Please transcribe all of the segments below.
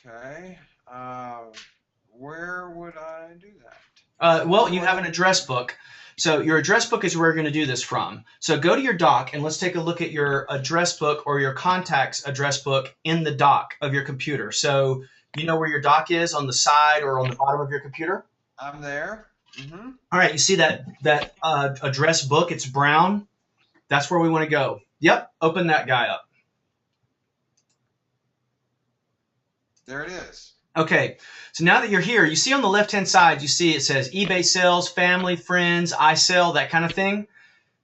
Okay. Where would I do that? Well, you have an address book. So your address book is where you're going to do this from. So go to your doc and let's take a look at your address book or your contacts address book in the dock of your computer. So you know where your dock is on the side or on the bottom of your computer? I'm there. Mm-hmm. All right, you see that address book? It's brown. That's where we want to go. Yep, open that guy up. There it is. Okay, so now that you're here, you see on the left-hand side, you see it says eBay sales, family, friends, I sell, that kind of thing.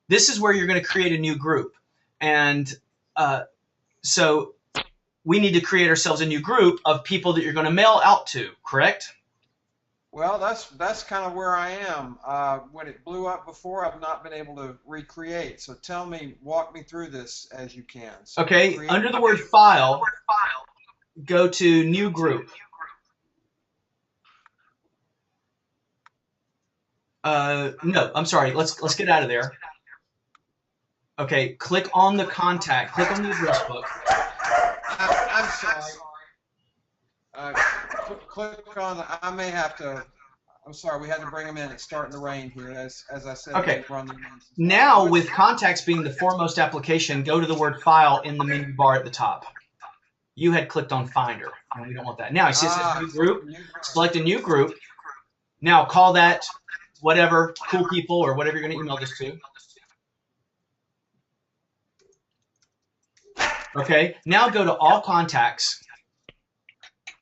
This is where you're going to create a new group. And so we need to create ourselves a new group of people that you're going to mail out to, correct? Well, that's kind of where I am. When it blew up before, I've not been able to recreate. So walk me through this as you can. So Okay, under the word file, go to new group. No, I'm sorry. Let's get out of there. Okay, click on the contact. Click on the address book. I'm sorry. Click on the. I may have to. I'm sorry. We had to bring them in. It's starting to rain here. As I said. Okay. Now, with contacts being the foremost application, go to the word file in the menu bar at the top. You had clicked on Finder, and we don't want that. Now, you see it says new group. Select a new group. Now, call that whatever, cool people, or whatever you're going to email this to. Okay, now go to all contacts,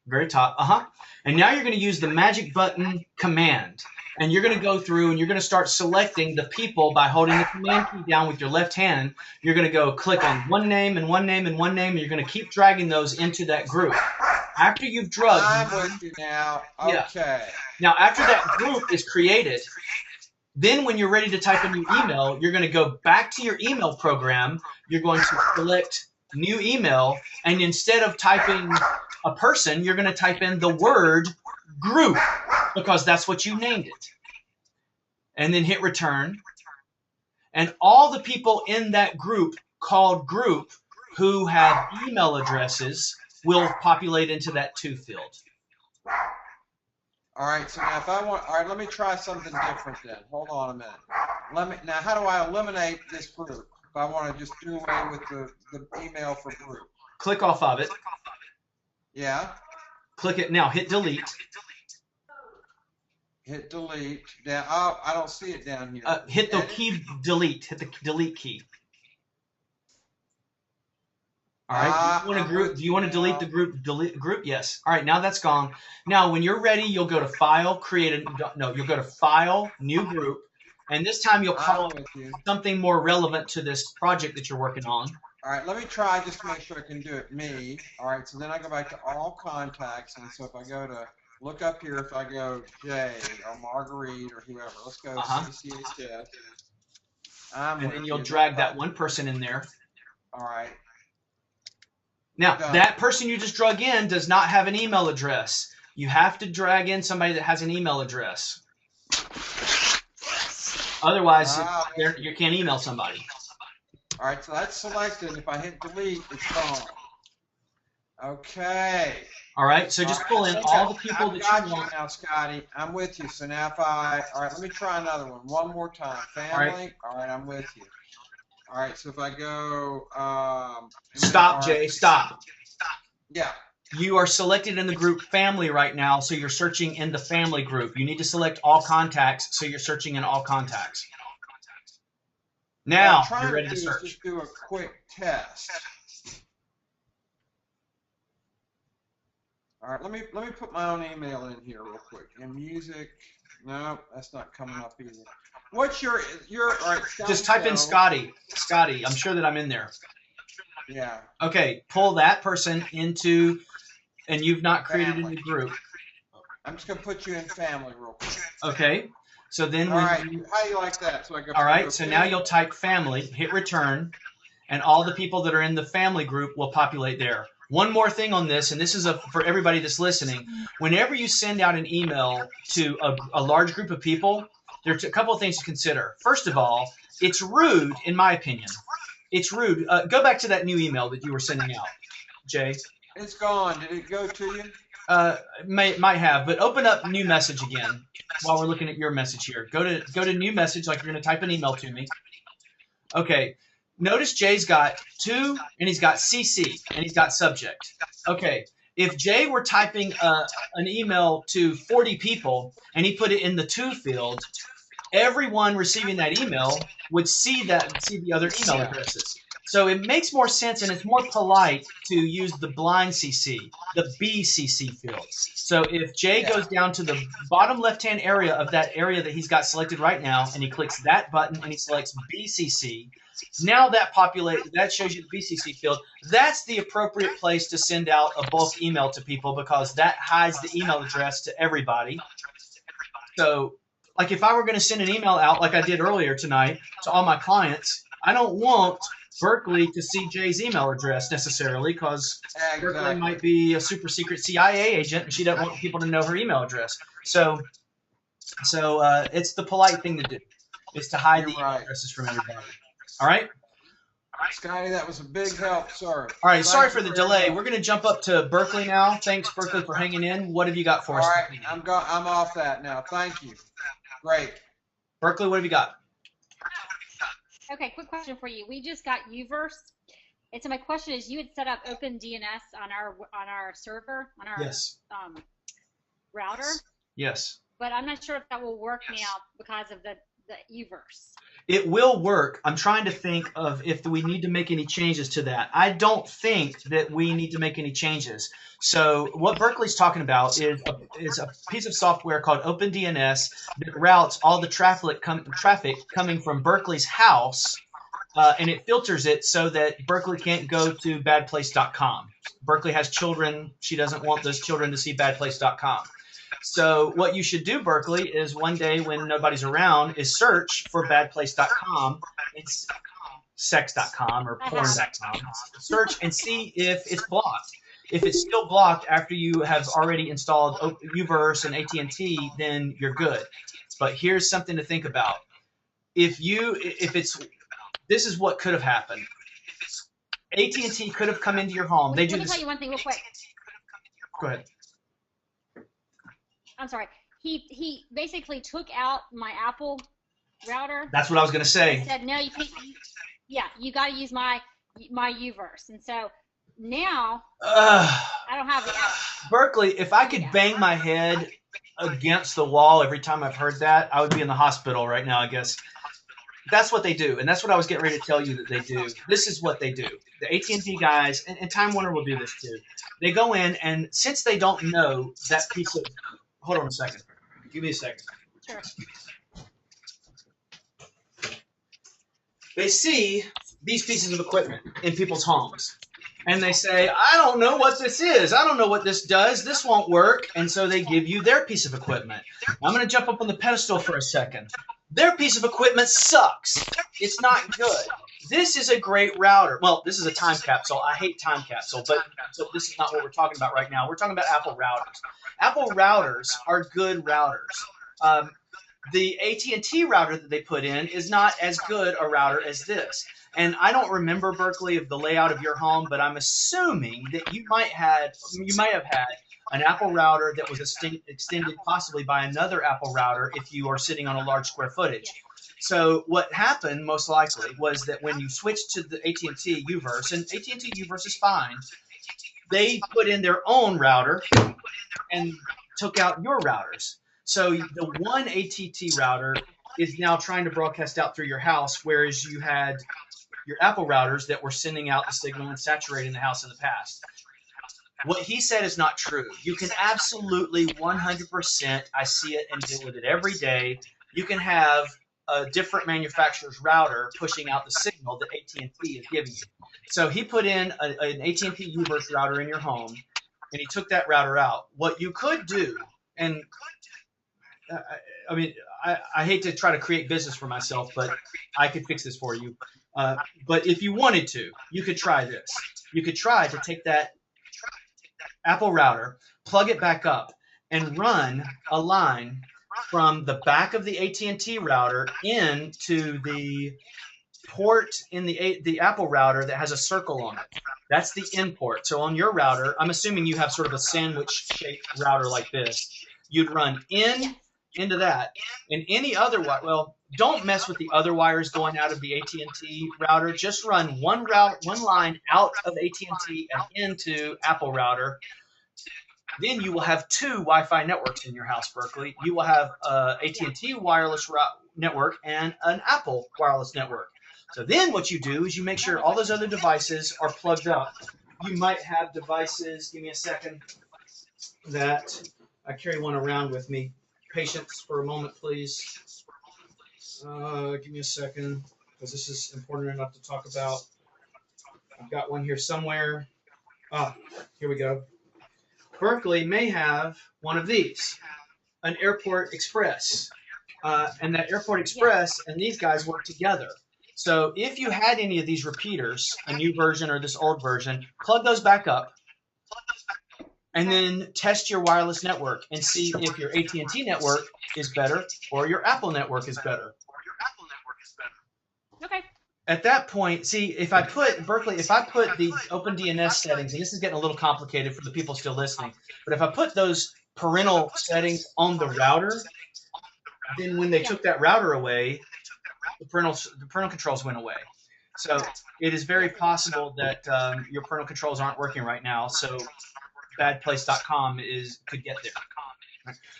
very top, and now you're going to use the magic button command, and you're going to go through and you're going to start selecting the people by holding the command key down with your left hand. You're going to go click on one name and one name and one name, and you're going to keep dragging those into that group. After you've drugged... I'm with you now. Okay. Yeah. Now, after that group is created, then when you're ready to type a new email, you're going to go back to your email program. You're going to select new email, and instead of typing a person, you're going to type in the word group because that's what you named it. And then hit return. And all the people in that group called group who have email addresses will populate into that to field. All right, so now if I want, all right, let me try something different then. Hold on a minute. Now how do I eliminate this group? If I want to just do away with the email for group. Click off of it. Yeah. Click it now. Hit delete. Hit delete. Down. Oh, I don't see it down here. Hit the key delete. Hit the delete key. All right. Do you want to delete the group? Delete group? Yes. All right. Now that's gone. Now, when you're ready, you'll go to File, you'll go to File, New Group, and this time you'll call it something more relevant to this project that you're working on. All right. Let me try just to make sure I can do it. Me. All right. So then I go back to All Contacts, and so if I go to look up here, if I go Jay or Marguerite or whoever, let's go CCHF. And then you'll drag that one person in there. All right. Now, that person you just drug in does not have an email address. You have to drag in somebody that has an email address. Otherwise, you can't email somebody. All right, so that's selected. If I hit delete, it's gone. Okay. All right, so just pull in all the people that you want. Now, Scotty, I'm with you. So now if all right, let me try another one more time. Family. All right, I'm with you. All right, so if I go... stop, Jay, stop. Yeah. You are selected in the group family right now, so you're searching in the family group. You need to select all contacts, so you're searching in all contacts. Now, you're ready to search. Just do a quick test. All right, let me put my own email in here real quick. And music, no, that's not coming up either. What's your all right? Just type in Scotty. Scotty, I'm sure that I'm in there. Yeah. Okay, pull that person into, and you've not created a new group. I'm just gonna put you in family real quick. Okay, so then all right, how do you like that? So I go. All right, so now you'll type family, hit return, and all the people that are in the family group will populate there. One more thing on this, and this is for everybody that's listening. Whenever you send out an email to a large group of people, there's a couple of things to consider. First of all, it's rude, in my opinion. It's rude. Go back to that new email that you were sending out, Jay. It's gone. Did it go to you? Might have, but open up new message again while we're looking at your message here. Go to new message like you're going to type an email to me. Okay. Notice Jay's got to, and he's got CC, and he's got subject. Okay. If Jay were typing an email to 40 people and he put it in the to field, everyone receiving that email would see the other email addresses. So it makes more sense and it's more polite to use the blind CC, the BCC field. So if Jay goes down to the bottom left-hand area of that area that he's got selected right now, and he clicks that button and he selects BCC, now that shows you the BCC field. That's the appropriate place to send out a bulk email to people because that hides the email address to everybody. So like if I were going to send an email out like I did earlier tonight to all my clients, I don't want Berkeley to see Jay's email address necessarily because Berkeley might be a super secret CIA agent and she doesn't want people to know her email address. So it's the polite thing to do is to hide the email addresses from everybody. All right? Scotty, that was a big help, sir. All right, sorry for the delay. We're going to jump up to Berkeley now. Thanks, Berkeley, for hanging in. What have you got for us? All right, I'm off that now. Thank you. Great. Berkeley, what have you got? Okay, quick question for you. We just got Uverse, and so my question is: you had set up OpenDNS on our server on our router. Yes. But I'm not sure if that will work now because of the Uverse. It will work. I'm trying to think of if we need to make any changes to that. I don't think that we need to make any changes. So what Berkeley's talking about is a piece of software called OpenDNS that routes all the traffic coming from Berkeley's house, and it filters it so that Berkeley can't go to badplace.com. Berkeley has children. She doesn't want those children to see badplace.com. So what you should do, Berkeley, is one day when nobody's around is search for badplace.com. It's sex.com or porn.com. Search and see if it's blocked. If it's still blocked after you have already installed Uverse and AT&T, then you're good. But here's something to think about. This is what could have happened. AT&T could have come into your home. Let me tell you one thing real quick. Go ahead. I'm sorry. He basically took out my Apple router. That's what I was going to say. He said, no, you can't. Yeah, you got to use my Uverse. And so now I don't have the app. Berkeley, if I could bang my head against the wall every time I've heard that, I would be in the hospital right now, I guess. That's what they do, and that's what I was getting ready to tell you that they do. This is what they do. The AT&T guys, and Time Warner will do this too. They go in, and since they don't know that piece of – hold on a second. Give me a second. Sure. They see these pieces of equipment in people's homes, and they say, I don't know what this is. I don't know what this does. This won't work, and so they give you their piece of equipment. I'm going to jump up on the pedestal for a second. Their piece of equipment sucks. It's not good. This is a great router. Well, this is a time capsule. I hate time capsule, but so this is not what we're talking about right now. We're talking about Apple routers. Apple routers are good routers. The AT&T router that they put in is not as good a router as this. And I don't remember, Berkeley, of the layout of your home, but I'm assuming that you might have had an Apple router that was extended possibly by another Apple router if you are sitting on a large square footage. So what happened most likely was that when you switched to the AT&T Uverse, and AT&T Uverse is fine, they put in their own router and took out your routers. So the one AT&T router is now trying to broadcast out through your house, whereas you had your Apple routers that were sending out the signal and saturating the house in the past. What he said is not true. You can absolutely 100%, I see it and deal with it every day, you can have a different manufacturer's router pushing out the signal that AT&T is giving you. So he put in an AT&T Uverse router in your home, and he took that router out. What you could do, and I mean, I hate to try to create business for myself, but I could fix this for you. But if you wanted to, you could try this. You could try to take that Apple router, plug it back up, and run a line from the back of the AT&T router into the port in the Apple router that has a circle on it. That's the in port. So on your router, I'm assuming you have sort of a sandwich-shaped router like this. You'd run into that, and any other wire. Well, don't mess with the other wires going out of the AT&T router. Just run one line out of AT&T and into Apple router. Then you will have two Wi-Fi networks in your house, Berkeley. You will have AT&T wireless network and an Apple wireless network. So then what you do is you make sure all those other devices are plugged up. You might have devices, give me a second, that I carry one around with me. Patience for a moment, please. Give me a second, because this is important enough to talk about. I've got one here somewhere. Here we go. Berkeley may have one of these, an Airport Express. And that Airport Express and these guys work together. So if you had any of these repeaters, a new version or this old version, plug those back up and then test your wireless network and see if your AT&T network is better or your Apple network is better. Okay. At that point, see, if I put the OpenDNS settings, and this is getting a little complicated for the people still listening, but if I put those parental settings on the router, then when they took that router away, the parental controls went away. So it is very possible that your parental controls aren't working right now. So badplace.com could get there.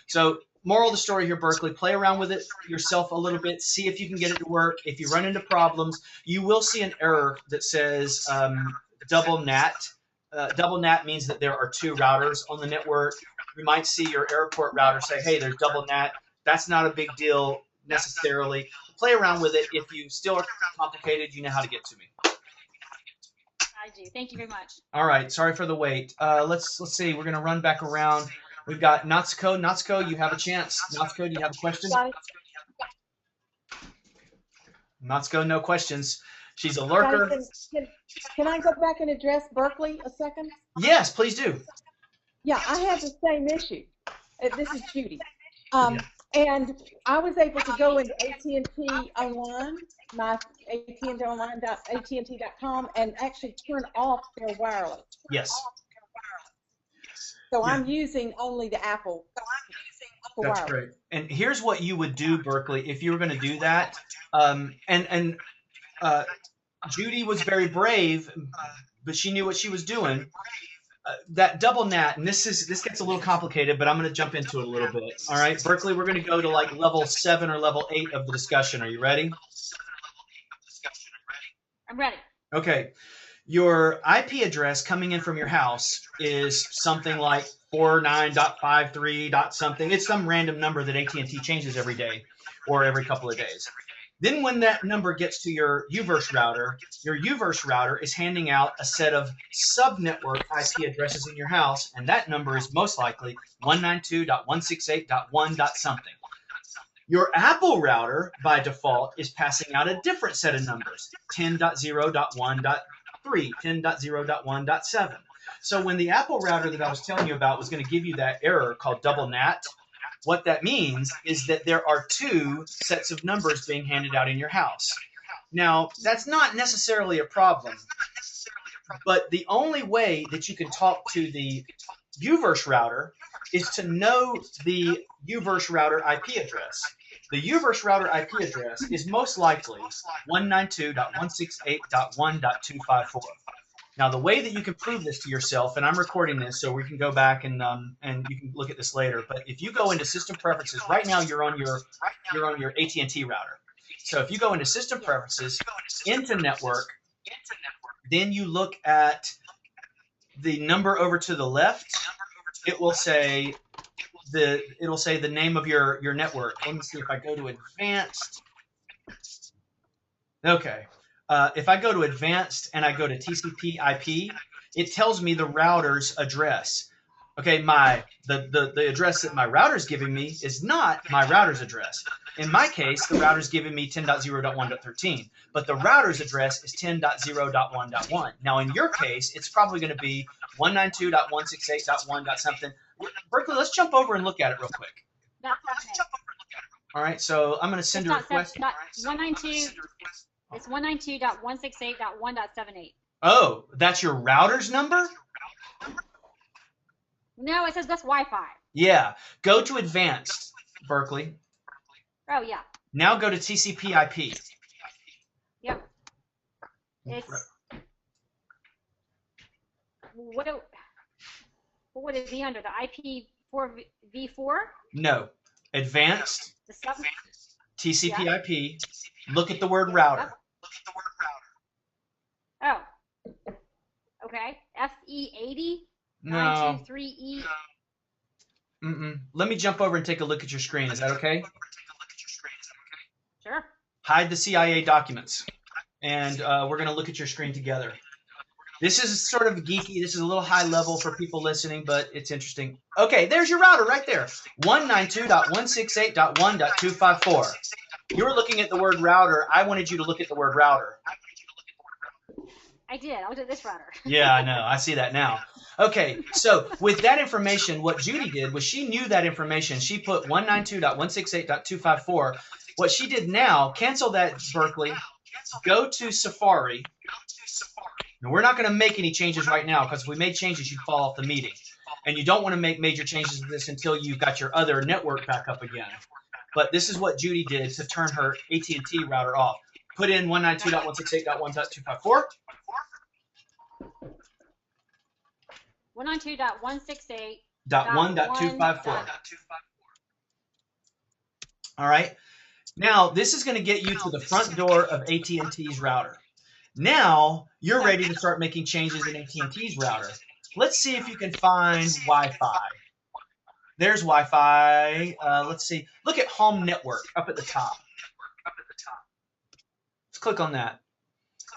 So moral of the story here, Berkeley, play around with it yourself a little bit. See if you can get it to work. If you run into problems, you will see an error that says double NAT. Double NAT means that there are two routers on the network. You might see your airport router say, hey, there's double NAT. That's not a big deal necessarily. Play around with it. If you still are complicated, you know how to get to me. I do. Thank you very much. All right. Sorry for the wait. Let's see. We're going to run back around. We've got Natsuko. Natsuko, you have a chance. Natsuko, do you have a question? Natsuko, no questions. She's a lurker. Can I go back and address Berkeley a second? Yes, please do. Yeah, I have the same issue. This is Judy. And I was able to go into AT&T online, my AT&T.com, and actually turn off their wireless. Yes. So I'm using only the Apple. That's great. And here's what you would do, Berkeley, if you were going to do that. Judy was very brave, but she knew what she was doing. That double NAT, and this gets a little complicated, but I'm going to jump into it a little bit. All right, Berkeley, we're going to go to like level 7 or level 8 of the discussion. Are you ready? I'm ready. Okay. Your IP address coming in from your house is something like 49.53. something. It's some random number that AT&T changes every day or every couple of days. Then when that number gets to your UVerse router, your UVerse router is handing out a set of subnetwork IP addresses in your house, and that number is most likely 192.168.1. something. Your Apple router, by default, is passing out a different set of numbers, 10.0.1.3, 10.0.1.7. So when the Apple router that I was telling you about was going to give you that error called double NAT, what that means is that there are two sets of numbers being handed out in your house. Now, that's not necessarily a problem, but the only way that you can talk to the UVerse router is to know the UVerse router IP address. The UVerse router IP address is most likely 192.168.1.254. Now, the way that you can prove this to yourself, and I'm recording this so we can go back and you can look at this later. But if you go into System Preferences, right now you're on your AT&T router. So if you go into System Preferences, into Network, then you look at the number over to the left. It will say the name of your network. Let me see if I go to Advanced. Okay. If I go to Advanced and I go to TCP IP, it tells me the router's address. Okay, the address that my router's giving me is not my router's address. In my case, the router's giving me 10.0.1.13, but the router's address is 10.0.1.1. Now, in your case, it's probably going to be 192.168.1. something. Berkeley, let's jump over and look at it real quick. That's okay. All right, so I'm going to send a request. 192. It's 192.168.1.78. Oh, that's your router's number? No, it says that's Wi-Fi. Yeah. Go to advanced, Berkeley. Oh, yeah. Now go to TCP/IP. Yep. It's what would it be under? The IPv4? No. Advanced. The sub? TCP/IP. Look at the word router. Oh. Okay. FE80? No. 923E? Let me jump over and take a look at your screen. Is that okay? Sure. Hide the CIA documents. And we're going to look at your screen together. This is sort of geeky. This is a little high level for people listening, but it's interesting. Okay, there's your router right there. 192.168.1.254. You were looking at the word router. I wanted you to look at the word router. I did. I looked at this router. Yeah, I know. I see that now. Okay, so with that information, what Judy did was she knew that information. She put 192.168.254. What she did now, cancel that, Berkeley. Go to Safari. Now, we're not going to make any changes right now because if we made changes, you'd fall off the meeting. And you don't want to make major changes to this until you've got your other network back up again. But this is what Judy did to turn her AT&T router off. Put in 192.168.1.254. 192.168.1.254. All right. Now, this is going to get you to the front door of AT&T's router. Now, you're ready to start making changes in AT&T's router. Let's see if you can find Wi-Fi. There's Wi-Fi. Let's see. Look at Home Network up at the top. Let's click on that.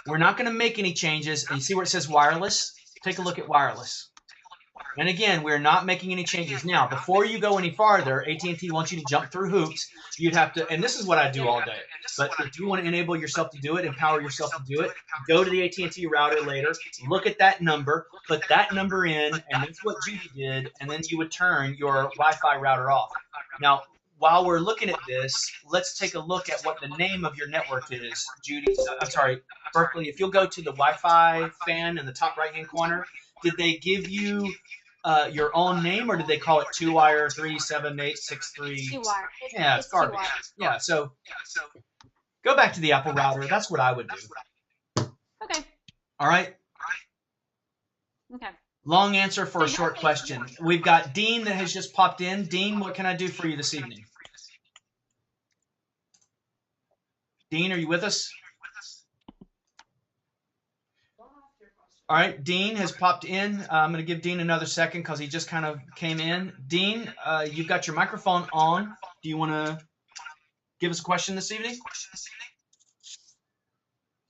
We're not going to make any changes. And you see where it says wireless? Take a look at wireless. And again, we're not making any changes. Now, before you go any farther, AT&T wants you to jump through hoops. You'd have to, and this is what I do all day. But if you want to enable yourself to do it, empower yourself to do it, go to the AT&T router later, look at that number, put that number in, and that's what Judy did, and then you would turn your Wi-Fi router off. Now, while we're looking at this, let's take a look at what the name of your network is. Judy, I'm sorry, Berkeley, if you'll go to the Wi-Fi fan in the top right-hand corner, did they give you your own name, or did they call it 2-wire 37863? 2-wire. Yeah, it's garbage. Yeah, so go back to the Apple router. That's what I would do. Okay. All right. Okay. Long answer for a short question. We've got Dean that has just popped in. Dean, what can I do for you this evening? Dean, are you with us? All right, Dean has popped in. I'm going to give Dean another second because he just kind of came in. Dean, you've got your microphone on. Do you want to give us a question this evening?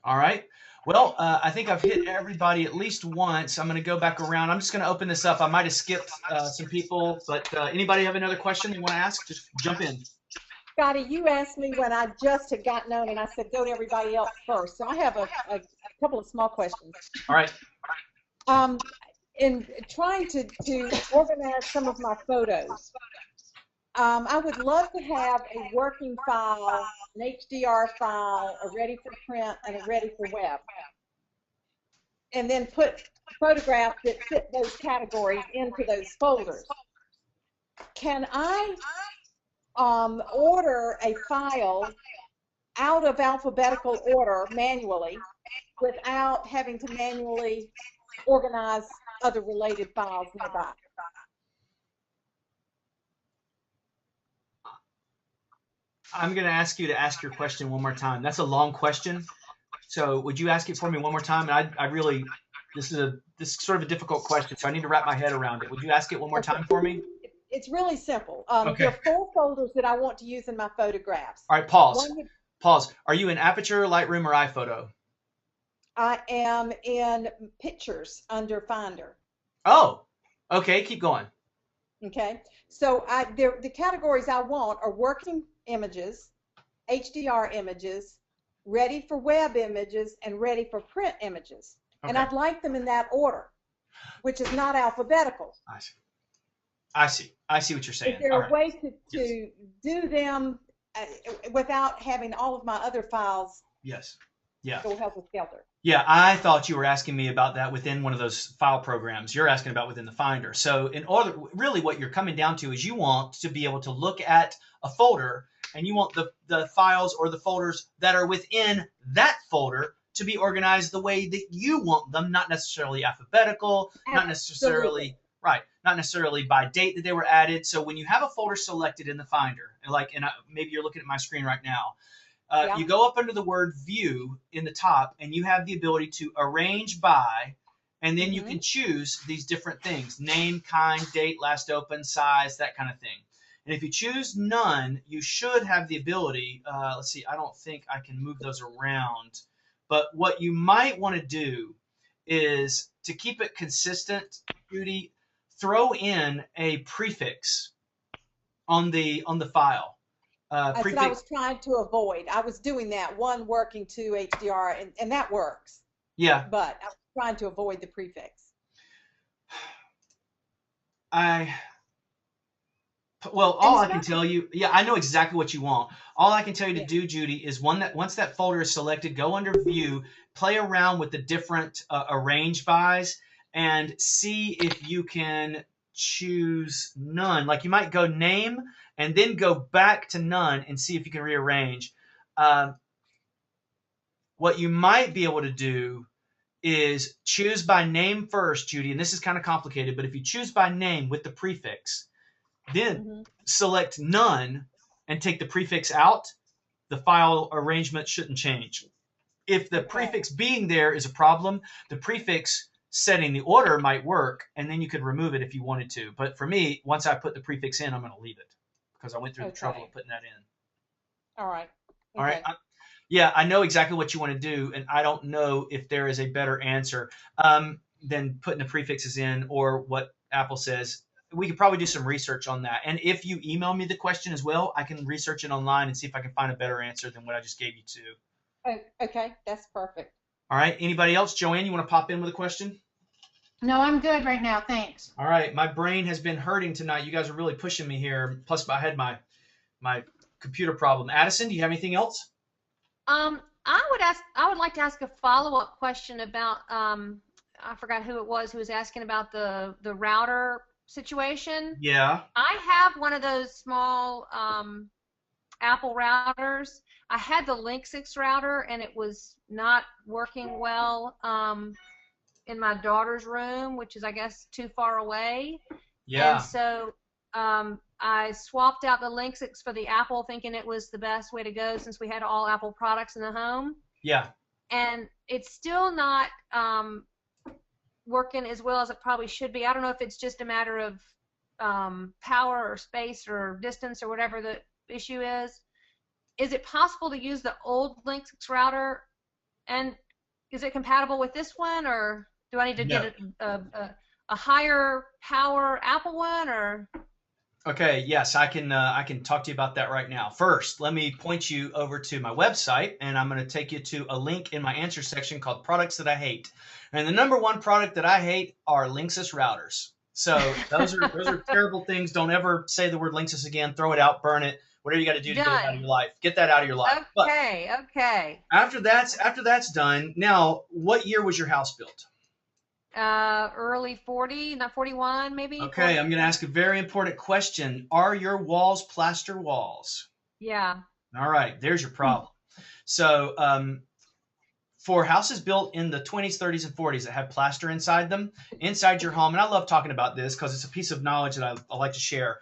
All right. Well, I think I've hit everybody at least once. I'm going to go back around. I'm just going to open this up. I might have skipped some people, but anybody have another question they want to ask? Just jump in. Scotty, you asked me when I just had gotten on, and I said go to everybody else first. So I have a couple of small questions. All right. In trying to organize some of my photos, I would love to have a working file, an HDR file, a ready for print, and a ready for web. And then put photographs that fit those categories into those folders. Can I order a file out of alphabetical order manually without having to manually organize other related files nearby? I'm going to ask you to ask your question one more time. That's a long question. So would you ask it for me one more time? And I really, this is sort of a difficult question, so I need to wrap my head around it. Would you ask it one more time for me? It's really simple. Okay. There are 4 folders that I want to use in my photographs. All right, pause. Pause. Are you in Aperture, Lightroom, or iPhoto? I am in Pictures under Finder. Oh, okay. Keep going. Okay. So the categories I want are working images, HDR images, ready for web images, and ready for print images. Okay. And I'd like them in that order, which is not alphabetical. I see. I see what you're saying. Is there a way to do them without having all of my other files? Yes. Yeah. Go helter skelter. Yeah, I thought you were asking me about that within one of those file programs. You're asking about within the Finder. So in order, really what you're coming down to is you want to be able to look at a folder, and you want the files or the folders that are within that folder to be organized the way that you want them, not necessarily alphabetical, not necessarily, right, not necessarily by date that they were added. So when you have a folder selected in the Finder, and maybe you're looking at my screen right now, you go up under the word View in the top, and you have the ability to arrange by, and then you can choose these different things: name, kind, date, last open, size, that kind of thing. And if you choose None, you should have the ability, let's see, I don't think I can move those around, but what you might want to do is, to keep it consistent, Judy, throw in a prefix on the file. That's what I was trying to avoid. I was doing that, one working, two HDR, and that works. Yeah. But I was trying to avoid the prefix. Well, all I can tell you, I know exactly what you want. All I can tell you to do, Judy, is once that folder is selected, go under View, play around with the different arrange bys, and see if you can choose None. Like, you might go Name and then go back to None and see if you can rearrange. What you might be able to do is choose by name first, Judy, and this is kind of complicated, but if you choose by name with the prefix, then select None and take the prefix out, the file arrangement shouldn't change. If the prefix being there is a problem, the prefix setting the order might work, and then you could remove it if you wanted to. But for me, once I put the prefix in, I'm going to leave it because I went through the trouble of putting that in. All right. All right. I know exactly what you want to do, and I don't know if there is a better answer than putting the prefixes in or what Apple says. We could probably do some research on that. And if you email me the question as well, I can research it online and see if I can find a better answer than what I just gave you to. Okay, that's perfect. All right. Anybody else? Joanne, you want to pop in with a question? No, I'm good right now. Thanks. All right. My brain has been hurting tonight. You guys are really pushing me here. Plus, I had my computer problem. Addison, do you have anything else? I would like to ask a follow-up question about I forgot who it was who was asking about the router situation. Yeah. I have one of those small Apple routers. I had the Linksys router, and it was not working well in my daughter's room, which is, I guess, too far away. Yeah. And so I swapped out the Linksys for the Apple, thinking it was the best way to go since we had all Apple products in the home. Yeah. And it's still not working as well as it probably should be. I don't know if it's just a matter of power or space or distance or whatever the issue is. Is it possible to use the old Linksys router, and is it compatible with this one, or do I need to get a higher power Apple one, or? Okay, yes, I can talk to you about that right now. First, let me point you over to my website, and I'm going to take you to a link in my answer section called Products That I Hate. And the number one product that I hate are Linksys routers. So those are terrible things. Don't ever say the word Linksys again. Throw it out, burn it, whatever you got to do to get it out of your life. Get that out of your life. Okay, okay. After that's done, now, what year was your house built? Early 40, not 41, maybe. Okay, 40. I'm going to ask a very important question. Are your walls plaster walls? Yeah. All right, there's your problem. So for houses built in the 20s, 30s, and 40s that have plaster inside them, inside your home, and I love talking about this because it's a piece of knowledge that I like to share.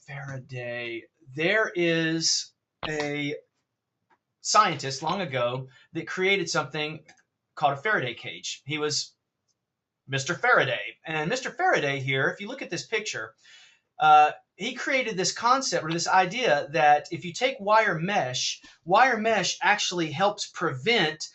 Faraday, there is a scientist long ago that created something called a Faraday cage. He was Mr. Faraday. And Mr. Faraday here, if you look at this picture, he created this concept or this idea that if you take wire mesh actually helps prevent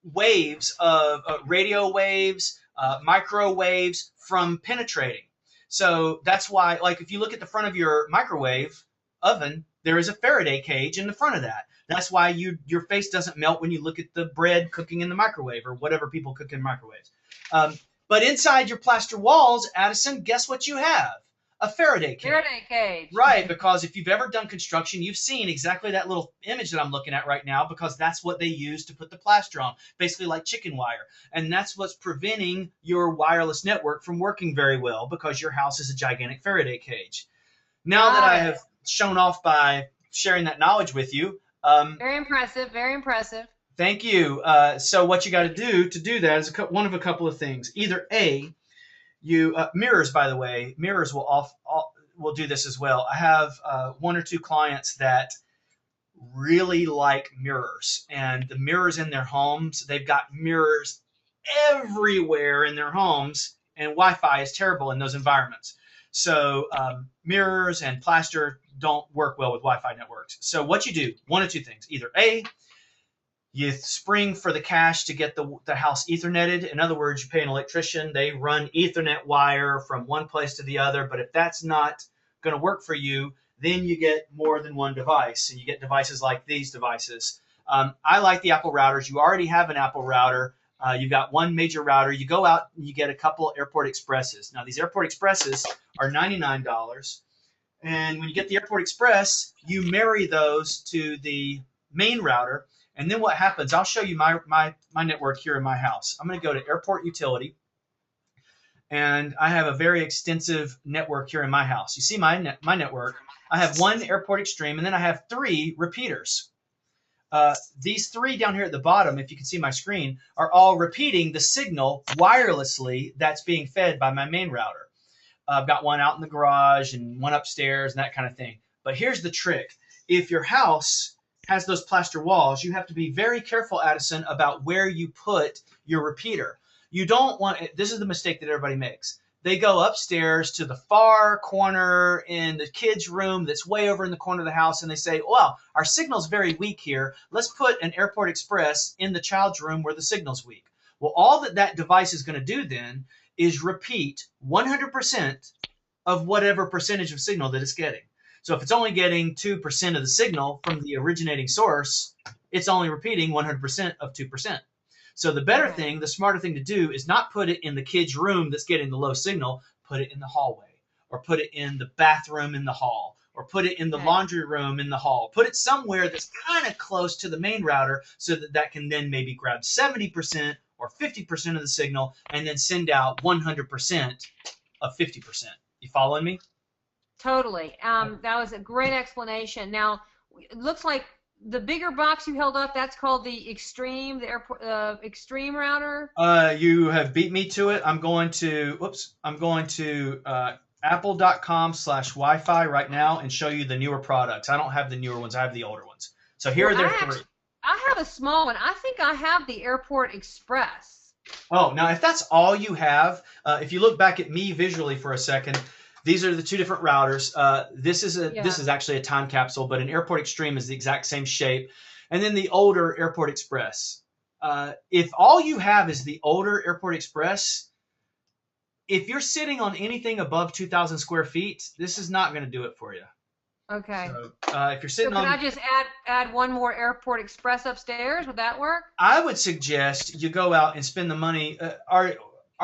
waves of radio waves, microwaves from penetrating. So that's why, like, if you look at the front of your microwave oven, there is a Faraday cage in the front of that. That's why your face doesn't melt when you look at the bread cooking in the microwave or whatever people cook in microwaves. But inside your plaster walls, Addison, guess what you have? A Faraday cage. Faraday cage. Right, because if you've ever done construction, you've seen exactly that little image that I'm looking at right now, because that's what they use to put the plaster on, basically like chicken wire. And that's what's preventing your wireless network from working very well, because your house is a gigantic Faraday cage. Now that I have shown off by sharing that knowledge with you. Very impressive, very impressive. Thank you. So what you got to do that is one of a couple of things. Either A, you mirrors, by the way, mirrors will do this as well. I have one or two clients that really like mirrors, and the mirrors in their homes, they've got mirrors everywhere in their homes, and Wi-Fi is terrible in those environments. So mirrors and plaster don't work well with Wi-Fi networks. So what you do, one of two things. Either A, you spring for the cash to get the house Etherneted. In other words, you pay an electrician. They run Ethernet wire from one place to the other. But if that's not going to work for you, then you get more than one device. And you get devices like these devices. I like the Apple routers. You already have an Apple router. You've got one major router. You go out and you get a couple Airport Expresses. Now, these Airport Expresses are $99. And when you get the Airport Express, you marry those to the main router. And then what happens, I'll show you my network here in my house. I'm going to go to Airport Utility. And I have a very extensive network here in my house. You see my network. I have one Airport Extreme, and then I have 3 repeaters. These 3 down here at the bottom, if you can see my screen, are all repeating the signal wirelessly that's being fed by my main router. I've got one out in the garage and one upstairs and that kind of thing. But here's the trick. If your house has those plaster walls, you have to be very careful, Addison, about where you put your repeater. You don't want it. This is the mistake that everybody makes. They go upstairs to the far corner in the kids' room that's way over in the corner of the house, and they say, well, our signal's very weak here. Let's put an Airport Express in the child's room where the signal's weak. Well, all that device is going to do then is repeat 100% of whatever percentage of signal that it's getting. So if it's only getting 2% of the signal from the originating source, it's only repeating 100% of 2%. So the better thing, the smarter thing to do is not put it in the kid's room that's getting the low signal, put it in the hallway, or put it in the bathroom in the hall, or put it in the laundry room in the hall. Put it somewhere that's kind of close to the main router so that can then maybe grab 70% or 50% of the signal and then send out 100% of 50%. You following me? Totally. That was a great explanation. Now, it looks like the bigger box you held up, that's called the Extreme, the Airport Extreme router. You have beat me to it. I'm going to apple.com/Wi-Fi right now and show you the newer products. I don't have the newer ones. I have the older ones. So here are their 3. I have a small one. I think I have the Airport Express. Oh, now if that's all you have, if you look back at me visually for a second, these are the 2 different routers. This is actually a time capsule, but an Airport Extreme is the exact same shape. And then the older Airport Express. If all you have is the older Airport Express, if you're sitting on anything above 2,000 square feet, this is not going to do it for you. Okay. So, if you're sitting can I just add one more Airport Express upstairs? Would that work? I would suggest you go out and spend the money. Are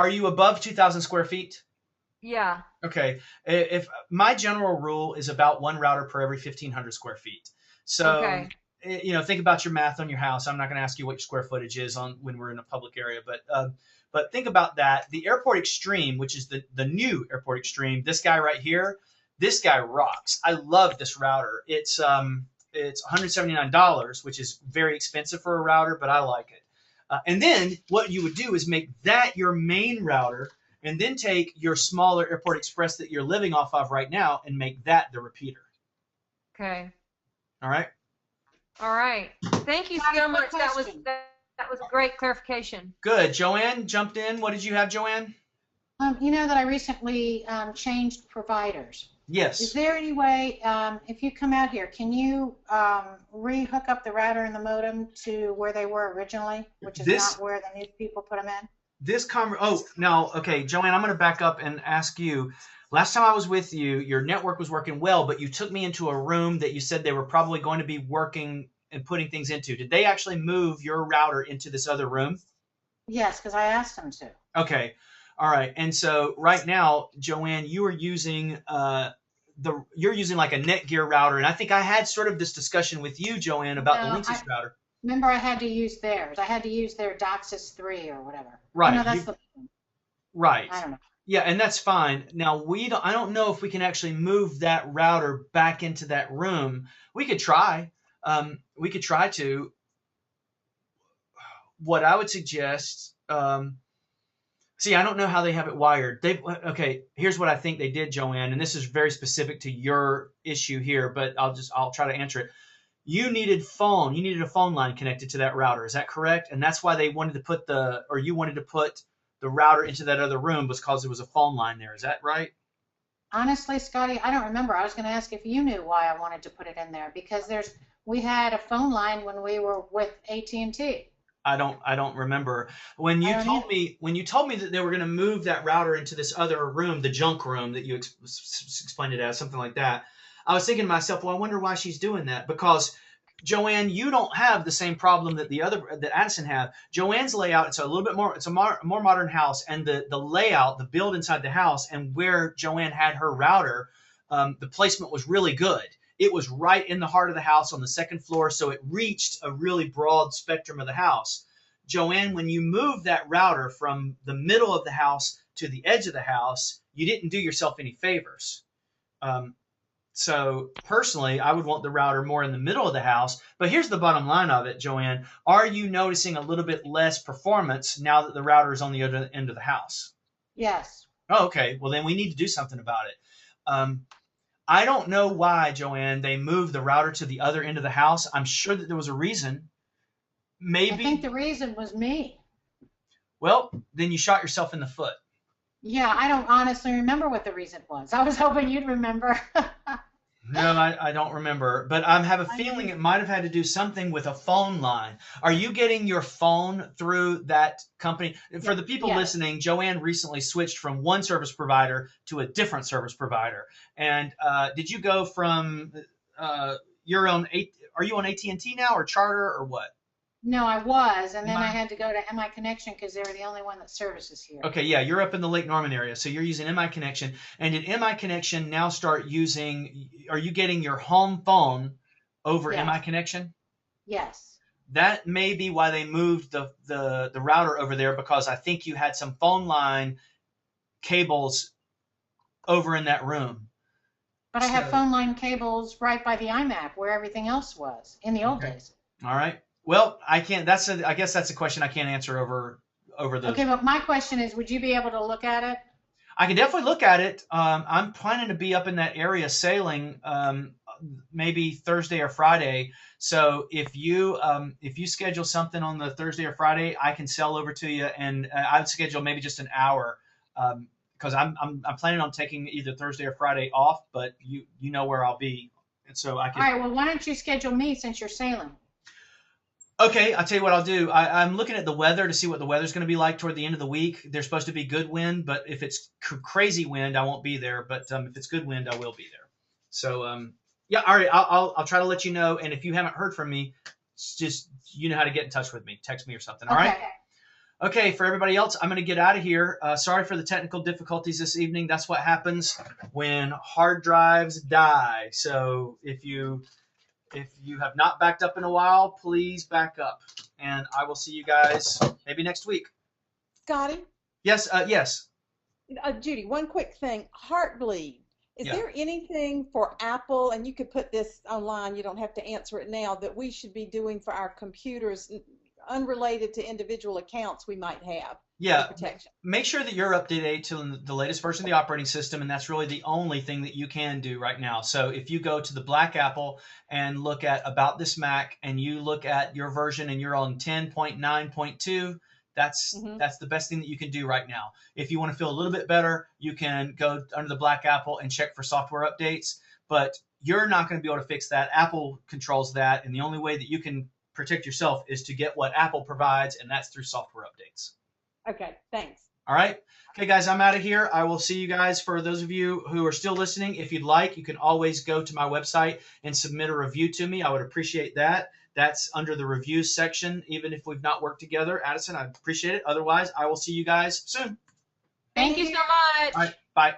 you above 2,000 square feet? Yeah. Okay. If my general rule is about 1 router per every 1,500 square feet. So, think about your math on your house. I'm not going to ask you what your square footage is when we're in a public area, but think about that. The Airport Extreme, which is the new Airport Extreme, this guy right here, this guy rocks. I love this router. It's $179, which is very expensive for a router, but I like it. And then what you would do is make that your main router, and then take your smaller Airport Express that you're living off of right now and make that the repeater. Okay. All right? All right. Thank you so much. That was a great clarification. Good. Joanne jumped in. What did you have, Joanne? You know that I recently changed providers. Yes. Is there any way, if you come out here, can you re-hook up the router and the modem to where they were originally, which is not where the new people put them in? Okay, Joanne, I'm going to back up and ask you. Last time I was with you, your network was working well, but you took me into a room that you said they were probably going to be working and putting things into. Did they actually move your router into this other room? Yes, because I asked them to. Okay. All right. And so right now, Joanne, you are using you're using like a Netgear router, and I think I had sort of this discussion with you, Joanne, about the Linksys router. Remember, I had to use theirs. I had to use their DOCSIS 3 or whatever. Right. No, that's right. I don't know. Yeah, and that's fine. Now I don't know if we can actually move that router back into that room. We could try. We could try to. What I would suggest. See, I don't know how they have it wired. Okay, here's what I think they did, Joanne, and this is very specific to your issue here, but I'll try to answer it. You needed a phone line connected to that router. Is that correct? And that's why they wanted to put you wanted to put the router into that other room because there was a phone line there. Is that right? Honestly, Scotty, I don't remember. I was going to ask if you knew why I wanted to put it in there, because we had a phone line when we were with AT&T. I don't remember. When you told me that they were going to move that router into this other room, the junk room that you explained it as, something like that, I was thinking to myself, well, I wonder why she's doing that. Because, Joanne, you don't have the same problem that Addison have. Joanne's layout, it's a little bit more, it's a more modern house, and the layout, the build inside the house, and where Joanne had her router, the placement was really good. It was right in the heart of the house on the second floor, so it reached a really broad spectrum of the house. Joanne, when you moved that router from the middle of the house to the edge of the house, you didn't do yourself any favors. So personally, I would want the router more in the middle of the house. But here's the bottom line of it, Joanne. Are you noticing a little bit less performance now that the router is on the other end of the house? Yes. Oh, okay. Well, then we need to do something about it. I don't know why, Joanne, they moved the router to the other end of the house. I'm sure that there was a reason. Maybe. I think the reason was me. Well, then you shot yourself in the foot. Yeah, I don't honestly remember what the reason was. I was hoping you'd remember. No, I don't remember. But I have a feeling it might have had to do something with a phone line. Are you getting your phone through that company? For the people listening, Joanne recently switched from one service provider to a different service provider. And did you go from are you on AT&T now or Charter or what? No, I was, and then I had to go to MI Connection because they were the only one that services here. Okay, yeah, you're up in the Lake Norman area, so you're using MI Connection. And did MI Connection now start using, are you getting your home phone over MI Connection? Yes. That may be why they moved the router over there, because I think you had some phone line cables over in that room. But I have phone line cables right by the iMac where everything else was in the old days. All right. Well, I can't. I guess that's a question I can't answer over the. Okay, but my question is, would you be able to look at it? I can definitely look at it. I'm planning to be up in that area sailing, maybe Thursday or Friday. So if you schedule something on the Thursday or Friday, I can sail over to you, and I'd schedule maybe just an hour, because I'm planning on taking either Thursday or Friday off. But you know where I'll be, and so I can. All right. Well, why don't you schedule me since you're sailing? Okay, I'll tell you what I'll do. I'm looking at the weather to see what the weather's going to be like toward the end of the week. There's supposed to be good wind, but if it's crazy wind, I won't be there. But if it's good wind, I will be there. So, yeah, all right, I'll try to let you know. And if you haven't heard from me, just you know how to get in touch with me. Text me or something, all right? Okay, for everybody else, I'm going to get out of here. Sorry for the technical difficulties this evening. That's what happens when hard drives die. So if you have not backed up in a while, please back up. And I will see you guys maybe next week. Scotty? Yes, yes. Judy, one quick thing. Heartbleed. Is there anything for Apple, and you could put this online, you don't have to answer it now, that we should be doing for our computers unrelated to individual accounts we might have? Yeah, make sure that you're up to date to the latest version of the operating system, and that's really the only thing that you can do right now. So if you go to the Black Apple and look at About This Mac, and you look at your version and you're on 10.9.2, that's the best thing that you can do right now. If you want to feel a little bit better, you can go under the Black Apple and check for software updates, but you're not going to be able to fix that. Apple controls that, and the only way that you can protect yourself is to get what Apple provides, and that's through software updates. Okay, thanks. All right. Okay, guys, I'm out of here. I will see you guys. For those of you who are still listening, if you'd like, you can always go to my website and submit a review to me. I would appreciate that. That's under the reviews section, even if we've not worked together. Addison, I appreciate it. Otherwise, I will see you guys soon. Thank you so much. All right, bye.